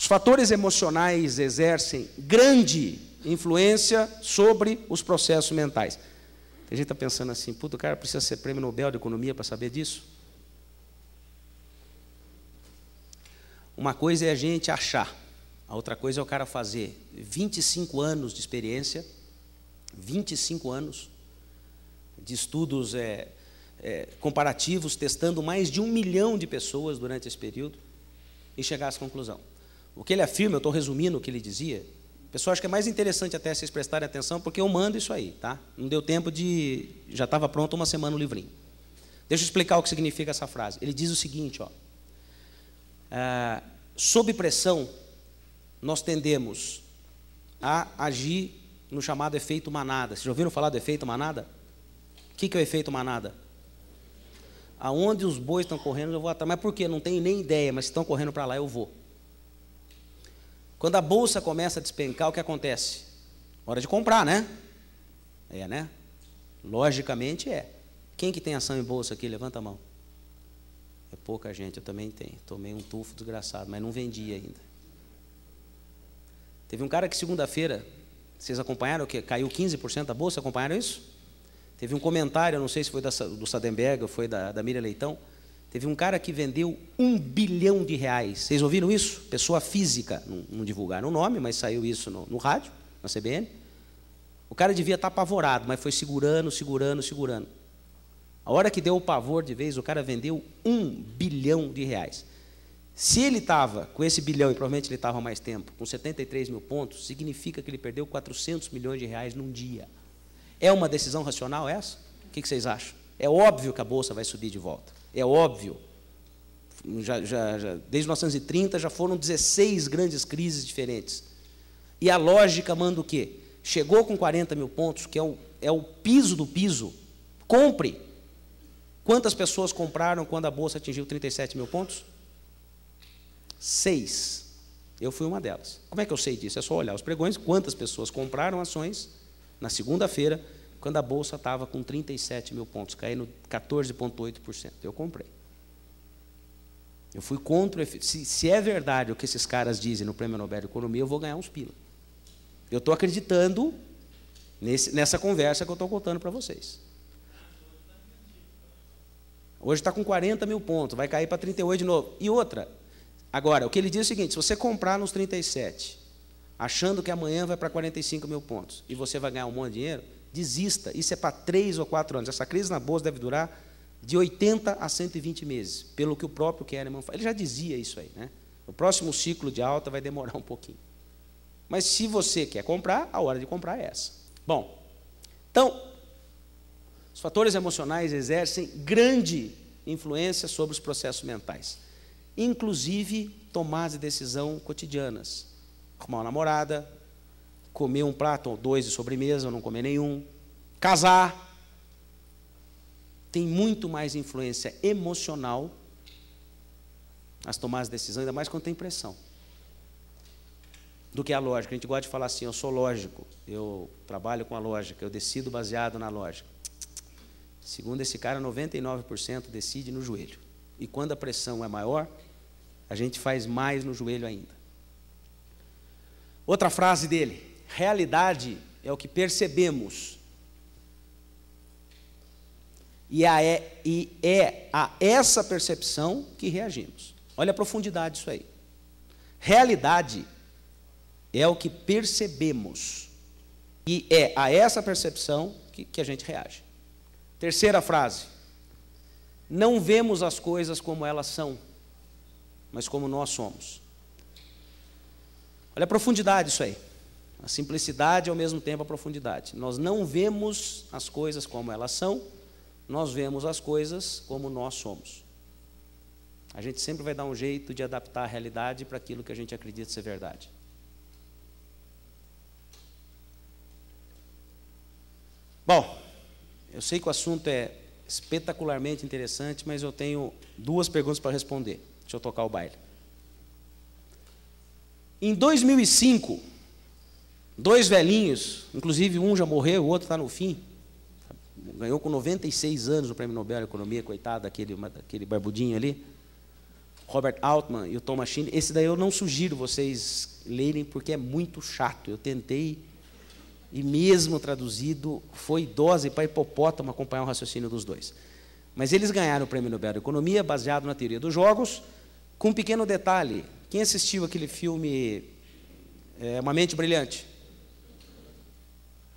fatores emocionais exercem grande influência sobre os processos mentais. A gente está pensando assim, puta, o cara precisa ser prêmio Nobel de Economia para saber disso? Uma coisa é a gente achar, a outra coisa é o cara fazer 25 anos de experiência, 25 anos de estudos comparativos, testando mais de 1 milhão de pessoas durante esse período, e chegar a essa conclusão. O que ele afirma, eu estou resumindo o que ele dizia, pessoal, acho que é mais interessante até vocês prestarem atenção, porque eu mando isso aí, tá? Não deu tempo de... Já estava pronto uma semana o livrinho. Deixa eu explicar o que significa essa frase. Ele diz o seguinte, ó. Sob pressão, nós tendemos a agir no chamado efeito manada. Vocês já ouviram falar do efeito manada? O que é o efeito manada? Aonde os bois estão correndo, eu vou atrás. Mas por quê? Não tenho nem ideia, mas se estão correndo para lá, eu vou. Quando a bolsa começa a despencar, o que acontece? Hora de comprar, né? É, né? Logicamente é. Quem que tem ação em bolsa aqui? Levanta a mão. É pouca gente, eu também tenho. Tomei um tufo desgraçado, mas não vendi ainda. Teve um cara que segunda-feira, vocês acompanharam, que caiu 15% da bolsa, acompanharam isso? Teve um comentário, não sei se foi do Sadenberg ou foi da Miriam Leitão, teve um cara que vendeu R$1 bilhão. Vocês ouviram isso? Pessoa física, não divulgaram o nome, mas saiu isso no rádio, na CBN. O cara devia estar apavorado, mas foi segurando. A hora que deu o pavor de vez, o cara vendeu R$1 bilhão. Se ele estava com esse bilhão, e provavelmente ele estava há mais tempo, com 73 mil pontos, significa que ele perdeu 400 milhões de reais num dia. É uma decisão racional essa? O que vocês acham? É óbvio que a bolsa vai subir de volta. É óbvio. Desde 1930 já foram 16 grandes crises diferentes. E a lógica manda o quê? Chegou com 40 mil pontos, que é o piso do piso, compre. Quantas pessoas compraram quando a bolsa atingiu 37 mil pontos? 6. Eu fui uma delas. Como é que eu sei disso? É só olhar os pregões, quantas pessoas compraram ações na segunda-feira, quando a bolsa estava com 37 mil pontos, caindo 14,8%. Eu comprei. Eu fui contra o efeito. Se é verdade o que esses caras dizem no Prêmio Nobel de Economia, eu vou ganhar uns pila. Eu estou acreditando nessa conversa que eu estou contando para vocês. Hoje está com 40 mil pontos, vai cair para 38 de novo. E outra, agora, o que ele diz é o seguinte, se você comprar nos 37, achando que amanhã vai para 45 mil pontos, e você vai ganhar um monte de dinheiro, desista. Isso é para 3 ou 4 anos. Essa crise na bolsa deve durar de 80 a 120 meses, pelo que o próprio Kahneman fala. Ele já dizia isso aí, né? O próximo ciclo de alta vai demorar um pouquinho. Mas se você quer comprar, a hora de comprar é essa. Bom, então, os fatores emocionais exercem grande influência sobre os processos mentais, inclusive tomadas de decisão cotidianas. Arrumar uma namorada, comer um prato ou 2 de sobremesa, ou não comer nenhum, casar. Tem muito mais influência emocional as tomadas de decisão, ainda mais quando tem pressão, do que a lógica. A gente gosta de falar assim, eu sou lógico, eu trabalho com a lógica, eu decido baseado na lógica. Segundo esse cara, 99% decide no joelho. E quando a pressão é maior, a gente faz mais no joelho ainda. Outra frase dele, realidade é o que percebemos. E é a essa percepção que reagimos. Olha a profundidade disso aí. Realidade é o que percebemos. E é a essa percepção que a gente reage. Terceira frase. Não vemos as coisas como elas são, mas como nós somos. Olha a profundidade disso aí. A simplicidade e ao mesmo tempo a profundidade. Nós não vemos as coisas como elas são, nós vemos as coisas como nós somos. A gente sempre vai dar um jeito de adaptar a realidade para aquilo que a gente acredita ser verdade. Bom, eu sei que o assunto é espetacularmente interessante, mas eu tenho 2 perguntas para responder. Deixa eu tocar o baile. Em 2005, 2 velhinhos, inclusive um já morreu, o outro está no fim, ganhou com 96 anos o Prêmio Nobel de Economia, coitado daquele barbudinho ali, Robert Altman e o Thomas Machine. Esse daí eu não sugiro vocês lerem, porque é muito chato. Eu tentei, e mesmo traduzido, foi dose para hipopótamo acompanhar o raciocínio dos dois. Mas eles ganharam o Prêmio Nobel de Economia, baseado na teoria dos jogos, com um pequeno detalhe. Quem assistiu aquele filme Uma Mente Brilhante?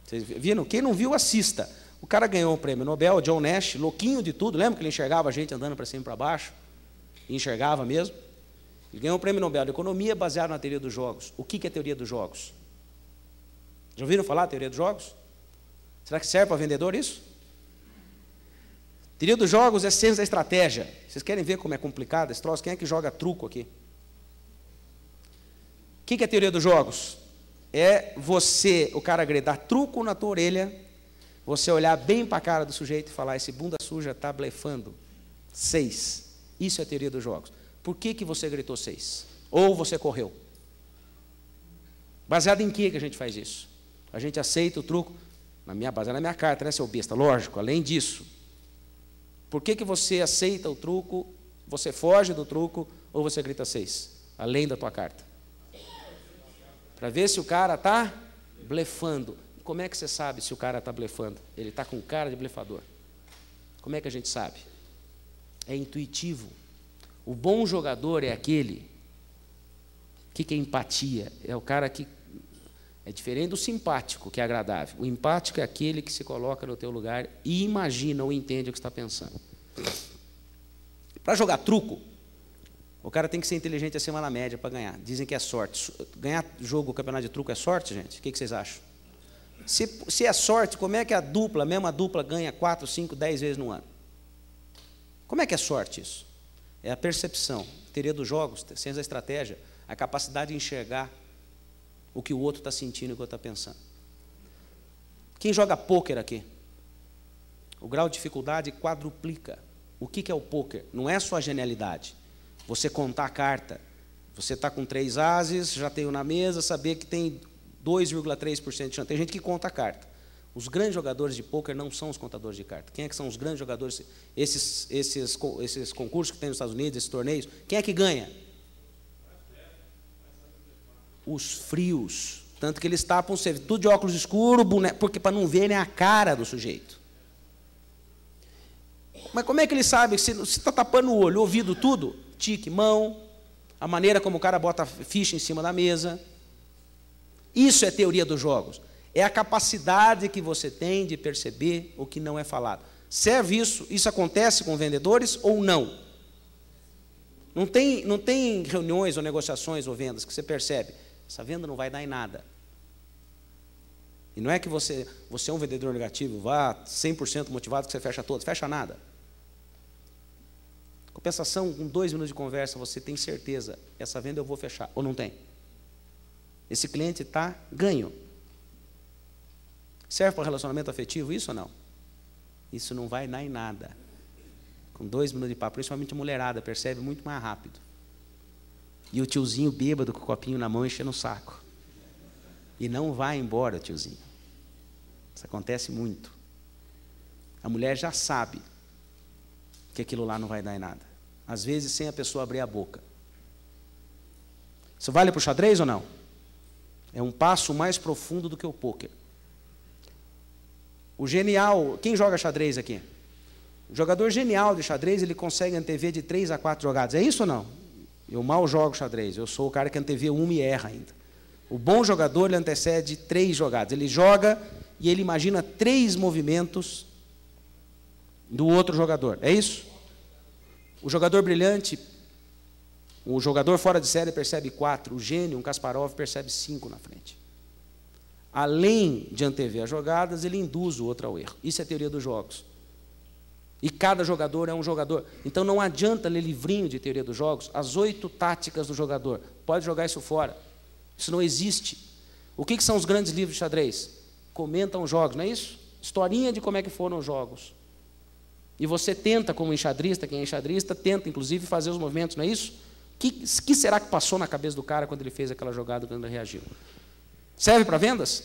Vocês viram? Quem não viu, assista. O cara ganhou o Prêmio Nobel, John Nash, louquinho de tudo. Lembra que ele enxergava a gente andando para cima e para baixo? E enxergava mesmo. Ele ganhou o Prêmio Nobel de Economia, baseado na teoria dos jogos. O que é a teoria dos jogos? Já ouviram falar da teoria dos jogos? Será que serve para vendedor isso? Teoria dos jogos é ciência da estratégia. Vocês querem ver como é complicado esse troço? Quem é que joga truco aqui? O que é a teoria dos jogos? É você, o cara gritar truco na tua orelha, você olhar bem para a cara do sujeito e falar: esse bunda suja está blefando. 6. Isso é a teoria dos jogos. Por que você gritou 6? Ou você correu? Baseado em que a gente faz isso? A gente aceita o truco, baseado na minha carta, né, seu besta? Lógico, além disso. Por que você aceita o truco, você foge do truco, ou você grita 6? Além da tua carta. Para ver se o cara está blefando. Como é que você sabe se o cara está blefando? Ele está com cara de blefador. Como é que a gente sabe? É intuitivo. O bom jogador é aquele. O que é empatia? É o cara que é diferente do simpático, que é agradável. O empático é aquele que se coloca no teu lugar e imagina ou entende o que está pensando. Para jogar truco, o cara tem que ser inteligente acima da média para ganhar. Dizem que é sorte. Ganhar jogo, campeonato de truco é sorte, gente? O que vocês acham? Se é sorte, como é que a mesma dupla ganha 4, 5, 10 vezes no ano? Como é que é sorte isso? É a percepção, teoria dos jogos, ciência da estratégia, a capacidade de enxergar o que o outro está sentindo e o que o outro está pensando. Quem joga pôquer aqui? O grau de dificuldade quadruplica. O que é o pôquer? Não é só a genialidade. Você contar a carta. Você está com 3 ases, já tenho na mesa, saber que tem 2,3% de chance. Tem gente que conta a carta. Os grandes jogadores de pôquer não são os contadores de carta. Quem é que são os grandes jogadores? Esses concursos que tem nos Estados Unidos, esses torneios. Quem é que ganha? Os frios. Tanto que eles tapam tudo de óculos escuros, porque para não verem a cara do sujeito. Mas como é que ele sabe? Se está tapando o olho, o ouvido, tudo, tique, mão, a maneira como o cara bota a ficha em cima da mesa. Isso é teoria dos jogos. É a capacidade que você tem de perceber o que não é falado. Serve isso? Isso acontece com vendedores ou não? Não tem reuniões ou negociações ou vendas que você percebe. Essa venda não vai dar em nada. E não é que você é um vendedor negativo, vá 100% motivado que você fecha todos. Fecha nada. Compensação, com 2 minutos de conversa, você tem certeza, essa venda eu vou fechar, ou não tem? Esse cliente está ganho. Serve para relacionamento afetivo isso ou não? Isso não vai dar em nada. Com 2 minutos de papo, principalmente a mulherada, percebe muito mais rápido. E o tiozinho bêbado com o copinho na mão enchendo o saco. E não vai embora, tiozinho. Isso acontece muito. A mulher já sabe que aquilo lá não vai dar em nada. Às vezes, sem a pessoa abrir a boca. Isso vale para o xadrez ou não? É um passo mais profundo do que o pôquer. O genial, quem joga xadrez aqui? O jogador genial de xadrez, ele consegue antever de 3 a 4 jogadas. É isso ou não? Eu mal jogo xadrez, eu sou o cara que antevê uma e erra ainda. O bom jogador, ele antecede 3 jogadas. Ele joga e ele imagina 3 movimentos do outro jogador. É isso? O jogador brilhante, o jogador fora de série percebe 4. O gênio, um Kasparov, percebe 5 na frente. Além de antever as jogadas, ele induz o outro ao erro. Isso é a teoria dos jogos. E cada jogador é um jogador. Então não adianta ler livrinho de teoria dos jogos, as 8 táticas do jogador. Pode jogar isso fora. Isso não existe. O que são os grandes livros de xadrez? Comentam os jogos, não é isso? Historinha de como é que foram os jogos. E você tenta, como enxadrista, quem é enxadrista, tenta, inclusive, fazer os movimentos, não é isso? Que será que passou na cabeça do cara quando ele fez aquela jogada, quando ele reagiu? Serve para vendas?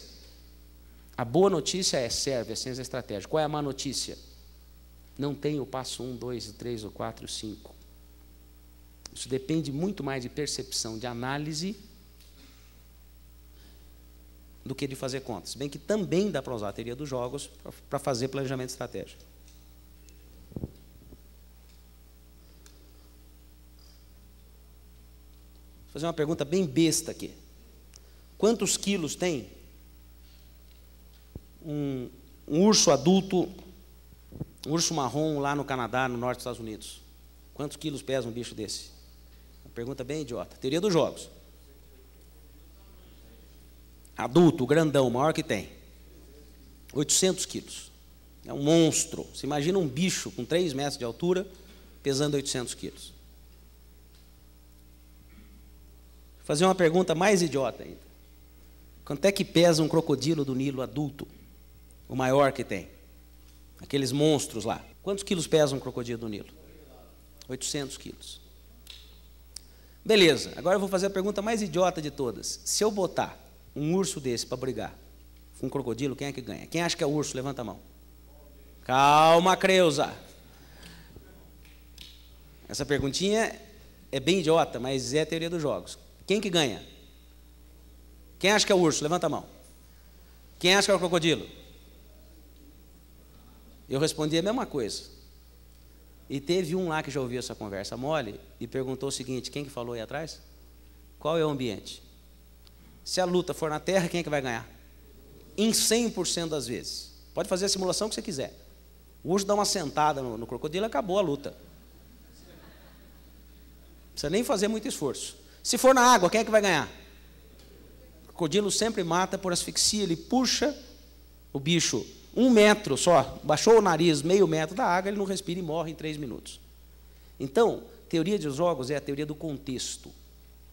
A boa notícia é serve, é ciência estratégica. Qual é a má notícia? Não tem o passo 1, 2, 3, 4, 5. Isso depende muito mais de percepção, de análise, do que de fazer contas. Se bem que também dá para usar a teoria dos jogos para fazer planejamento estratégico. Vou fazer uma pergunta bem besta aqui. Quantos quilos tem um urso adulto, um urso marrom lá no Canadá, no norte dos Estados Unidos? Quantos quilos pesa um bicho desse? Uma pergunta bem idiota. Teoria dos jogos. Adulto, grandão, maior que tem. 800 quilos. É um monstro. Você imagina um bicho com 3 metros de altura, pesando 800 quilos. Vou fazer uma pergunta mais idiota ainda. Quanto é que pesa um crocodilo do Nilo adulto? O maior que tem. Aqueles monstros lá. Quantos quilos pesa um crocodilo do Nilo? 800 quilos. Beleza, agora eu vou fazer a pergunta mais idiota de todas. Se eu botar um urso desse para brigar com um crocodilo, quem é que ganha? Quem acha que é o urso? Levanta a mão. Calma, Creuza. Essa perguntinha é bem idiota, mas é a teoria dos jogos. Quem que ganha? Quem acha que é o urso? Levanta a mão. Quem acha que é o crocodilo? Eu respondi a mesma coisa. E teve um lá que já ouviu essa conversa mole e perguntou o seguinte: quem que falou aí atrás? Qual é o ambiente? Se a luta for na terra, quem é que vai ganhar? Em 100% das vezes. Pode fazer a simulação que você quiser. O urso dá uma sentada no crocodilo e acabou a luta. Não precisa nem fazer muito esforço. Se for na água, quem é que vai ganhar? O crocodilo sempre mata por asfixia. Ele puxa o bicho 1 metro só, baixou o nariz meio metro da água, ele não respira e morre em 3 minutos. Então, teoria dos jogos é a teoria do contexto.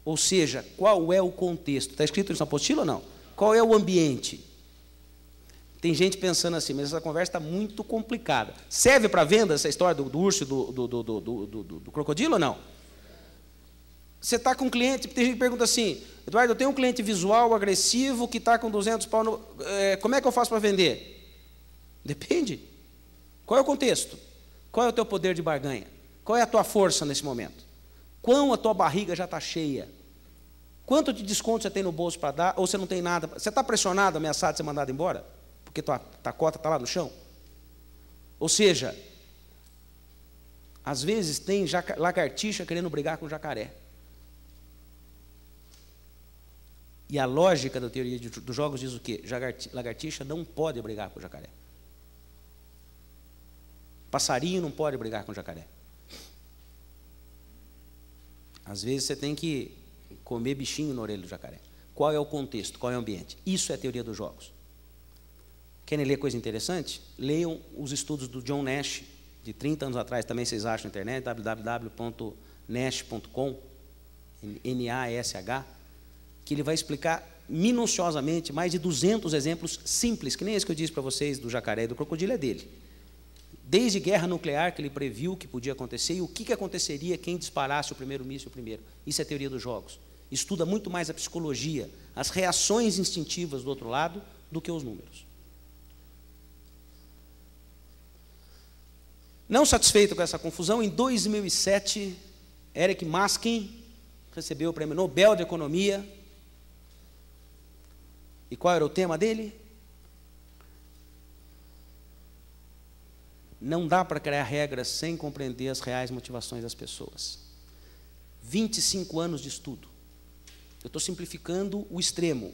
Ou seja, qual é o contexto? Está escrito isso na apostila ou não? Qual é o ambiente? Tem gente pensando assim, mas essa conversa está muito complicada. Serve para venda essa história do urso e do crocodilo ou não? Você está com um cliente, tem gente que pergunta assim: Eduardo, eu tenho um cliente visual, agressivo, que está com 200 pau no... como é que eu faço para vender? Depende. Qual é o contexto? Qual é o teu poder de barganha? Qual é a tua força nesse momento? Quão a tua barriga já está cheia? Quanto de desconto você tem no bolso para dar? Ou você não tem nada? Você está pressionado, ameaçado de ser mandado embora? Porque tua cota está lá no chão? Ou seja, às vezes tem lagartixa querendo brigar com jacaré. E a lógica da teoria dos jogos diz o quê? Lagartixa não pode brigar com jacaré. Passarinho não pode brigar com jacaré. Às vezes você tem que comer bichinho na orelha do jacaré. Qual é o contexto? Qual é o ambiente? Isso é a teoria dos jogos. Querem ler coisa interessante? Leiam os estudos do John Nash, de 30 anos atrás, também vocês acham na internet, www.nash.com, N-A-S-H, que ele vai explicar minuciosamente mais de 200 exemplos simples, que nem esse que eu disse para vocês do jacaré e do crocodilo é dele. Desde guerra nuclear, que ele previu que podia acontecer, e o que aconteceria quem disparasse o primeiro míssil primeiro. Isso é a teoria dos jogos. Estuda muito mais a psicologia, as reações instintivas do outro lado, do que os números. Não satisfeito com essa confusão, em 2007, Eric Maskin recebeu o Prêmio Nobel de Economia. E qual era o tema dele? Não dá para criar regras sem compreender as reais motivações das pessoas. 25 anos de estudo. Eu estou simplificando o extremo.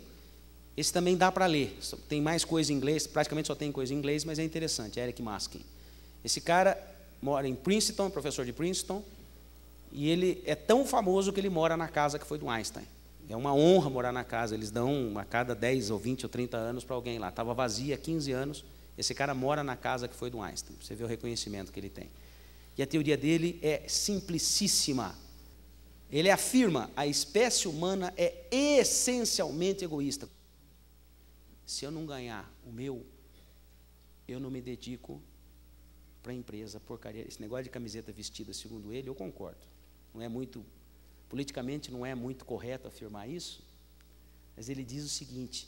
Esse também dá para ler. Tem mais coisa em inglês, praticamente só tem coisa em inglês, mas é interessante, Eric Maskin. Esse cara mora em Princeton, professor de Princeton, e ele é tão famoso que ele mora na casa que foi do Einstein. É uma honra morar na casa, eles dão a cada 10 ou 20 ou 30 anos para alguém lá. Estava vazia há 15 anos, esse cara mora na casa que foi do Einstein. Você vê o reconhecimento que ele tem. E a teoria dele é simplicíssima. Ele afirma: a espécie humana é essencialmente egoísta. Se eu não ganhar o meu, eu não me dedico para a empresa, porcaria. Esse negócio de camiseta vestida, segundo ele, eu concordo. Não é muito, politicamente não é muito correto afirmar isso, mas ele diz o seguinte: